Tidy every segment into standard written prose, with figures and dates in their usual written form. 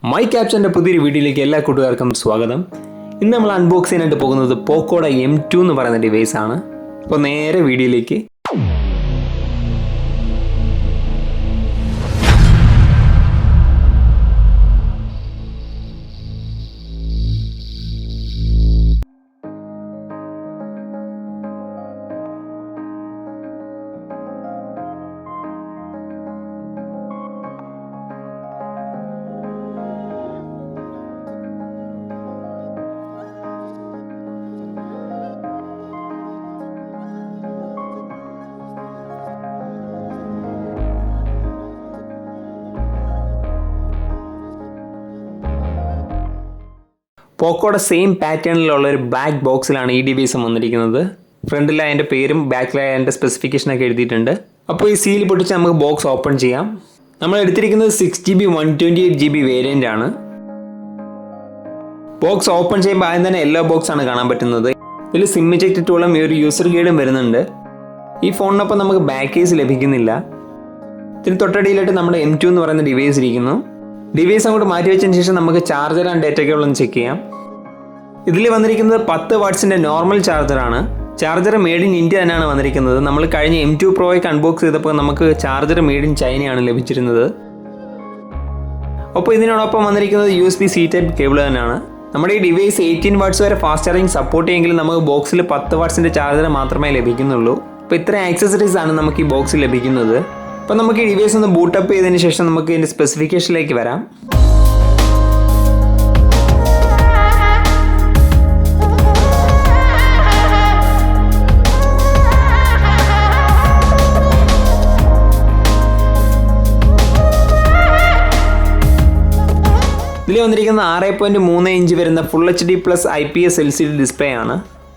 My ക്യാപ്ഷൻ്റെ പുതിയൊരു വീഡിയോയിലേക്ക് എല്ലാ കൂട്ടുകാർക്കും സ്വാഗതം. ഇന്ന് നമ്മൾ അൺബോക്സ് ചെയ്യാനായിട്ട് പോകുന്നത് പോക്കോയുടെ M2 എന്ന് പറയുന്ന ഡിവൈസ് ആണ്. അപ്പോൾ നേരെ വീഡിയോയിലേക്ക്. പോക്കോയുടെ സെയിം പാറ്റേണിലുള്ള ഒരു ബ്ലാക്ക് ബോക്സിലാണ് ഈ ഡിവൈസ് വന്നിരിക്കുന്നത്. ഫ്രണ്ടിൽ അതിൻ്റെ പേരും ബാക്കിൽ അതിൻ്റെ സ്പെസിഫിക്കേഷനൊക്കെ എഴുതിയിട്ടുണ്ട്. അപ്പോൾ ഈ സീൽ പൊട്ടിച്ച് നമുക്ക് ബോക്സ് ഓപ്പൺ ചെയ്യാം. നമ്മൾ എടുത്തിരിക്കുന്നത് 6GB 128GB വേരിയൻ്റ് ആണ്. ബോക്സ് ഓപ്പൺ ചെയ്യുമ്പോൾ ആദ്യം തന്നെ യെല്ലോ ബോക്സ് ആണ് കാണാൻ പറ്റുന്നത്. ഇതിൽ സിം ഇജക്റ്റ് ടൂളും ഈ ഒരു യൂസർ ഗൈഡും വരുന്നുണ്ട്. ഈ ഫോണിനൊപ്പം നമുക്ക് ബാക്ക് കേസ് ലഭിക്കുന്നില്ല. ഇതിന് തൊട്ടടിയിലായിട്ട് നമ്മുടെ M2 എന്ന് പറയുന്ന ഡിവൈസ് ഇരിക്കുന്നു. ഡിവൈസ് അങ്ങോട്ട് മാറ്റി വെച്ചതിന് ശേഷം നമുക്ക് ചാർജർ ആൻഡ് ഡേറ്റ കേബിൾ ഒന്ന് ചെക്ക് ചെയ്യാം. ഇതിൽ വന്നിരിക്കുന്നത് 10 വാട്ട്സിൻ്റെ നോർമൽ ചാർജറാണ്. ചാർജർ മെയ്ഡ് ഇൻ ഇന്ത്യ തന്നെയാണ് വന്നിരിക്കുന്നത്. നമ്മൾ കഴിഞ്ഞ M2 പ്രോയ്ക്ക് അൺബോക്സ് ചെയ്തപ്പോൾ നമുക്ക് ചാർജർ മെയ്ഡ് ഇൻ ചൈനയാണ് ലഭിച്ചിരുന്നത്. അപ്പോൾ ഇതിനോടൊപ്പം വന്നിരിക്കുന്നത് USB-C ടൈപ്പ് കേബിൾ തന്നെയാണ്. നമ്മുടെ ഈ ഡിവൈസ് 18 വാട്ട്സ് വരെ ഫാസ്റ്റ് ചാർജിങ് സപ്പോർട്ട് ചെയ്യുമെങ്കിലും നമുക്ക് ബോക്സിൽ 10 വാട്ട്സിൻ്റെ ചാർജർ മാത്രമേ ലഭിക്കുന്നുള്ളൂ. അപ്പോൾ ഇത്രയും ആക്സസറീസ് ആണ് നമുക്ക് ഈ ബോക്സിൽ ലഭിക്കുന്നത്. അപ്പോൾ നമുക്ക് ഈ ഡിവൈസ് ഒന്ന് ബൂട്ടപ്പ് ചെയ്തതിന് ശേഷം നമുക്ക് ഇതിൻ്റെ സ്പെസിഫിക്കേഷനിലേക്ക് വരാം. ഇതിൽ വന്നിരിക്കുന്ന 6.3 ഇഞ്ച് വരുന്ന full HD+ IPS LCD display ആണ്.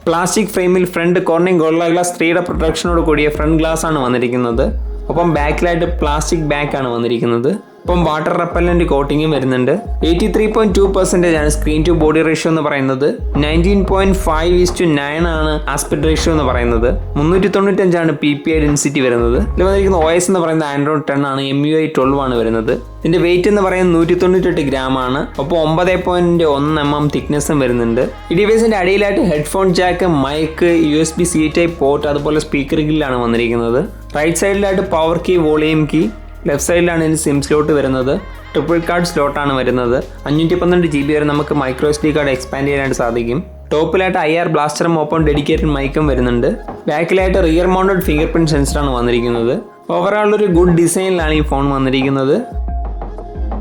പ്ലാസ്റ്റിക് ഫ്രെയിമിൽ front Corning Gorilla glass 3D പ്രൊട്ടക്ഷനോട് കൂടിയ ഫ്രണ്ട് ഗ്ലാസ് ആണ് വന്നിരിക്കുന്നത്. ഒപ്പം ബാക്കിലായിട്ട് പ്ലാസ്റ്റിക് ബാക്ക് ആണ് വന്നിരിക്കുന്നത്. ഒപ്പം വാട്ടർ റെപ്പല്ലൻ്റ് കോട്ടിങ്ങും വരുന്നുണ്ട്. 83.2% ആണ് സ്ക്രീൻ ടു ബോഡി റേഷ്യോ എന്ന് പറയുന്നത്. 19.5:9 ആണ് ആസ്പെക്ട് റേഷ്യോ എന്ന് പറയുന്നത്. 395 ആണ് PPI ഡെൻസിറ്റി വരുന്നത്. ഇതിൽ വന്നിരിക്കുന്ന OS എന്ന് പറയുന്നത് Android 10 ആണ്. MUI 12 ആണ് വരുന്നത്. ഇതിൻ്റെ വെയിറ്റ് എന്ന് പറയുന്നത് 198 ഗ്രാം ആണ്. ഒപ്പം 9.1 mm തിക്നെസ്സും വരുന്നുണ്ട്. ഈ ഡിവൈസിൻ്റെ അടിയിലായിട്ട് headphone jack, mic, USB-C type port, അതുപോലെ സ്പീക്കർ ഗില്ലാണ് വന്നിരിക്കുന്നത്. റൈറ്റ് സൈഡിലായിട്ട് power key, volume key. Left സൈഡിലാണ് ഇതിന് സിം സ്ലോട്ട് വരുന്നത്. ട്രിപ്പിൾ കാർഡ് സ്ലോട്ടാണ് വരുന്നത്. 512GB വരെ നമുക്ക് മൈക്രോ SD കാർഡ് എക്സ്പാൻഡ് ചെയ്യാനായിട്ട് സാധിക്കും. ടോപ്പിലായിട്ട് IR ബ്ലാസ്റ്ററും ഒപ്പം ഡെഡിക്കേറ്റഡ് മൈക്കും വരുന്നുണ്ട്. ബാക്കിലായിട്ട് റിയർ മൗണ്ടഡ് ഫിംഗർ പ്രിൻറ്റ് സെൻസറാണ് വന്നിരിക്കുന്നത്. ഓവറോൾ ഒരു ഗുഡ് ഡിസൈനിലാണ് ഈ ഫോൺ വന്നിരിക്കുന്നത്.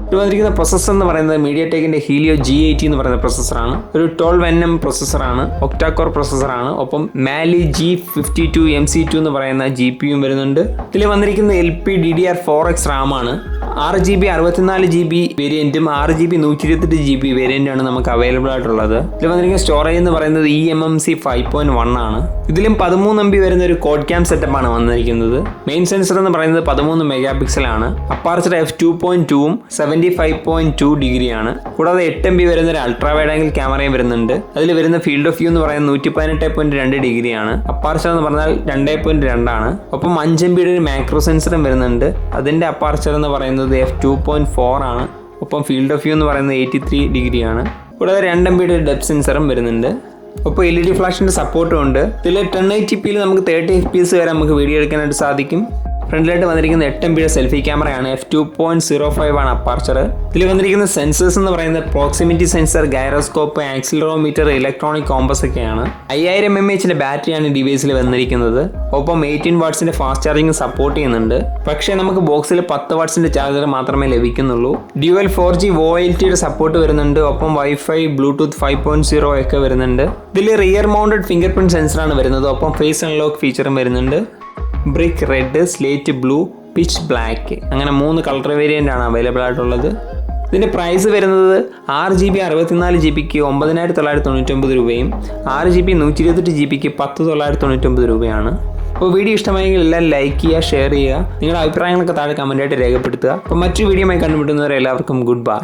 ഇത് വന്നിരിക്കുന്ന പ്രൊസസ്സർ എന്ന് പറയുന്നത് മീഡിയടെക്കിൻ്റെ ഹീലിയോ G80 എന്ന് പറയുന്ന പ്രൊസസ്സറാണ്. ഒരു 12nm പ്രൊസസ്സറാണ്. ഒക്ടാകോർ പ്രൊസസ്സറാണ്. ഒപ്പം മാലി G52 MC2 എന്ന് പറയുന്ന GPU വരുന്നുണ്ട്. ഇതിൽ വന്നിരിക്കുന്ന LPDDR4X RAM ആണ്. 6GB 64GB വേരിയൻറ്റും 6GB 128GB വേരിയൻ്റാണ് നമുക്ക് അവൈലബിൾ ആയിട്ടുള്ളത്. ഇതിൽ വന്നിരിക്കുന്ന സ്റ്റോറേജ് എന്ന് പറയുന്നത് eMMC 5.1 ആണ്. ഇതിലും 13MB വരുന്ന ഒരു കോഡ് ക്യാം സെറ്റപ്പാണ് വന്നിരിക്കുന്നത്. മെയിൻ സെൻസർ എന്ന് പറയുന്നത് 13 MP ആണ്. അപ്പാർച്ചർ f2.2ഉം 75.2 ഡിഗ്രിയാണ്. കൂടാതെ 8MB വരുന്ന ഒരു അൾട്രാ വൈഡ് ആംഗിൾ ക്യാമറയും വരുന്നുണ്ട്. അതിൽ വരുന്ന ഫീൽഡ് ഓഫ് വ്യൂ എന്ന് പറയുന്നത് 118.2 ഡിഗ്രിയാണ്. അപ്പാർച്ചർ എന്ന് പറഞ്ഞാൽ 2.2 ആണ്. ഒപ്പം 5MB ഒരു മാക്രോ സെൻസറും വരുന്നുണ്ട്. അതിൻ്റെ അപ്പാർച്ചർ എന്ന് പറയുന്നത് f2.4 ആണ്. ഒപ്പം ഫീൽഡ് ഓഫ് വ്യൂ എന്ന് പറയുന്നത് 83 ഡിഗ്രിയാണ്. കൂടാതെ 2MB ഒരു ഡെപ്ത് സെൻസറും വരുന്നുണ്ട്. അപ്പോൾ LED ഫ്ലാഷിൻ്റെ സപ്പോർട്ടും ഉണ്ട്. ഇതിൽ 1080p നമുക്ക് 30 FPS വരെ നമുക്ക് വീഡിയോ എടുക്കാനായിട്ട് സാധിക്കും. ഫ്രണ്ടിലായിട്ട് വന്നിരിക്കുന്ന 8MB സെൽഫി ക്യാമറയാണ്. f2.05 ആണ് അപ്പാർച്ചർ. ഇതിൽ വന്നിരിക്കുന്ന സെൻസേഴ്സ് എന്ന് പറയുന്നത് proximity sensor, gyroscope, accelerometer, electronic compass ഒക്കെയാണ്. 5000 mAh ബാറ്ററിയാണ് ഡിവൈസിൽ വന്നിരിക്കുന്നത്. ഒപ്പം 18 വാട്ട്സിൻ്റെ ഫാസ്റ്റ് ചാർജിങ് സപ്പോർട്ട് ചെയ്യുന്നുണ്ട്. പക്ഷേ നമുക്ക് ബോക്സിൽ 10 വാട്ട്സിൻ്റെ ചാർജർ മാത്രമേ ലഭിക്കുന്നുള്ളൂ. ഡ്യുവൽ 4G VoLTയുടെ സപ്പോർട്ട് വരുന്നുണ്ട്. ഒപ്പം വൈഫൈ, ബ്ലൂടൂത്ത് 5.0 ഒക്കെ വരുന്നുണ്ട്. ഇതിൽ റിയർ മൗണ്ടഡ് ഫിംഗർ പ്രിൻറ്റ് സെൻസറാണ് വരുന്നത്. ഒപ്പം ഫേസ് അൺലോക്ക് ഫീച്ചറും വരുന്നുണ്ട്. Brick red, slate blue, pitch black, അങ്ങനെ 3 കളർ വേരിയൻ്റ് ആണ് അവൈലബിൾ ആയിട്ടുള്ളത്. ഇതിൻ്റെ പ്രൈസ് വരുന്നത് 6GB 64GBക്ക് 9999 രൂപയും 6GB 128GBക്ക് 10999 രൂപയാണ്. അപ്പോൾ വീഡിയോ ഇഷ്ടമായെങ്കിൽ എല്ലാവരും ലൈക്ക് ചെയ്യുക, ഷെയർ ചെയ്യുക. നിങ്ങളുടെ അഭിപ്രായങ്ങളൊക്കെ താഴെ കമൻറ്റായിട്ട് രേഖപ്പെടുത്തുക. അപ്പോൾ മറ്റൊരു വീഡിയോയുമായി കണ്ടുമുട്ടുന്നവരെ എല്ലാവർക്കും ഗുഡ് ബൈ.